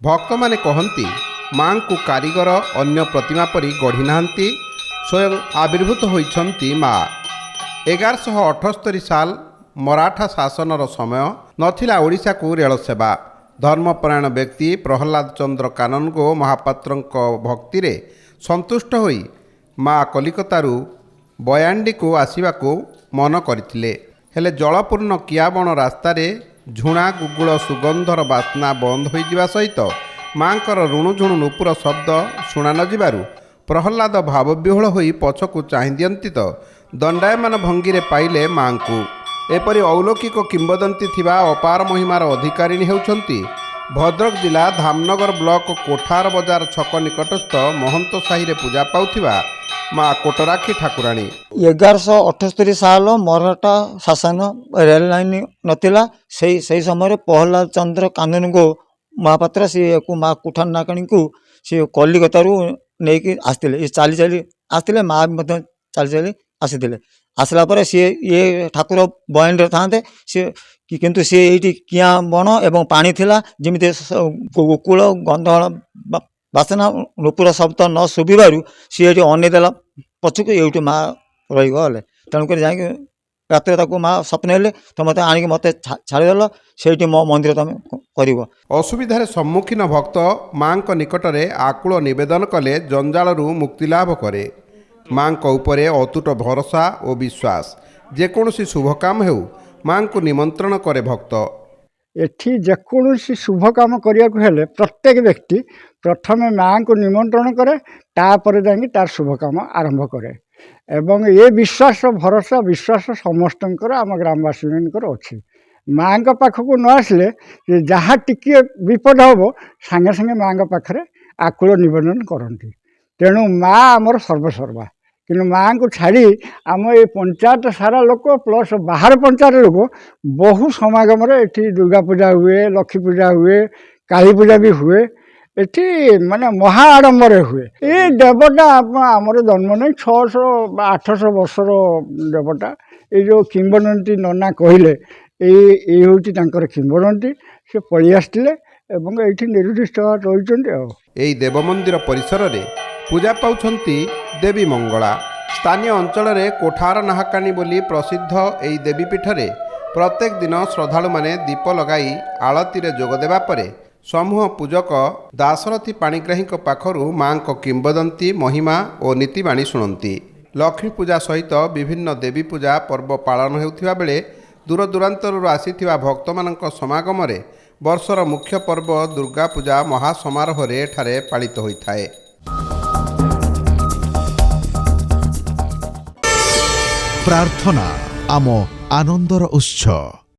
भक्त माने कहती माँ को कारीगर अन्य प्रतिमा परी गढ़ी नाहंती, स्वयं आविर्भूत होइछंती माँ। 1178 साल मराठा शासनर समय नथिला ओडिशा को रेल सेवा। धर्मपरायण व्यक्ति प्रहलाद चंद्र काननगो महापात्रଙ୍କ भक्ति संतुष्ट होई माँ कलिकतारू बयांडी को आसिबाकू मन करथिले। हेले जलपूर्ण कियाबण रास्तार झुणा गुगुल सुगंधर बास्ना बंद होइजिबा सहित माँकर ऋणुझुणु नुपुर शब्द शुणा न जिबारु प्रहलाद भावविह्वल होई पछकू चाहि दियंती तो दंडायमान भंगीरे पाइले माँ को। एपरि अलौकिक किंबदंती थिबा अपार महिमार अधिकारिणी हेउछंती भद्रक जिला धामनगर ब्लॉक कोठार बजार छक निकटस्थ महंत साहिरे पूजा पाउथिबा माँ कोटराक्षी ठाकुराणी। 1178 साल मराठा शासन रेल लाइन नथिला से समय प्रहलाद चंद्र कानूनगो महापात्र सी माँ कुठार नाकाणी को सी कलिकतारू नहीं आसते चली चली आसते माँ चली चली आसी आसला पर सी ये ठाकुर बयान था किंतु सी ये किया बण एवं पानी थिला जमी गोकुल गंधल बासना नुपुर शब्द न शुभिबारू सी ये अनेदेला पछक ये माँ रहीगले तेणुक जाकि रात माँ स्वप्न हेले तो मत आणिक मत छाड़देल से मो मंदिर तुम कर। असुविधार सम्मुखीन भक्त माँ निकटरे आकुल निवेदन कले जंजालू मुक्ति लाभ करे। माँ उपरे अतुट भरोसा और विश्वास जेकोसी शुभ काम हेउ माँ को निमंत्रण करे भक्त। एठी जेकोसी शुभ काम करिया को हेले प्रत्येक व्यक्ति प्रथम माँ को निमंत्रण करे तापर जाकि तार शुभ काम आरंभ करे एवं ये विश्वास भरोसा विश्वास समस्तंकर आम ग्रामवासी अच्छी। माँ पाखक न आसले जहाँ टिके विपद हम सांगे सांगे माँ पाखे आकुल निवेदन करती। तेणु माँ आमर सर्वसर्वा कि माँ को छाड़ी आम ये पंचायत सारा लोक प्लस बाहर पंचायत लोक बहु समागम ये दुर्गा पूजा हुए लक्ष्मी पूजा हुए काली पूजा भी हुए एठी माने महा आडंबर हुए। ये देवता आमर जन्म नहीं 600-800 वर्षर देवता ये जो किंबदंती नना कहले ये हूँ किंबदंती से पलि आसते ये निर्दिष्ट रही। यही देव मंदिर परिसर रे पूजा पाउछंती देवी मंगला। स्थानीय अंचल रे कोठार नाहाकानी बोली प्रसिद्ध यही देवीपीठ रे प्रत्येक दिन श्रद्धालु माने दीप लगाई आलती रे जोग देबा परे समूह पूजक दाशरथी पाणिग्राही पाखरु माँ को किंबदंती महिमा और नीतिबाणी शुणती। लक्ष्मी पूजा सहित विभिन्न देवी पूजा पर्व पालन हेउथिबा बेले दूर दूरांतरु आसीथिबा भक्त मानक समागम रे वर्षर मुख्य पर्व दुर्गा पूजा महासमारोह रे एठारे पालित होइथाए। प्रार्थना आम आनंदर उत्स।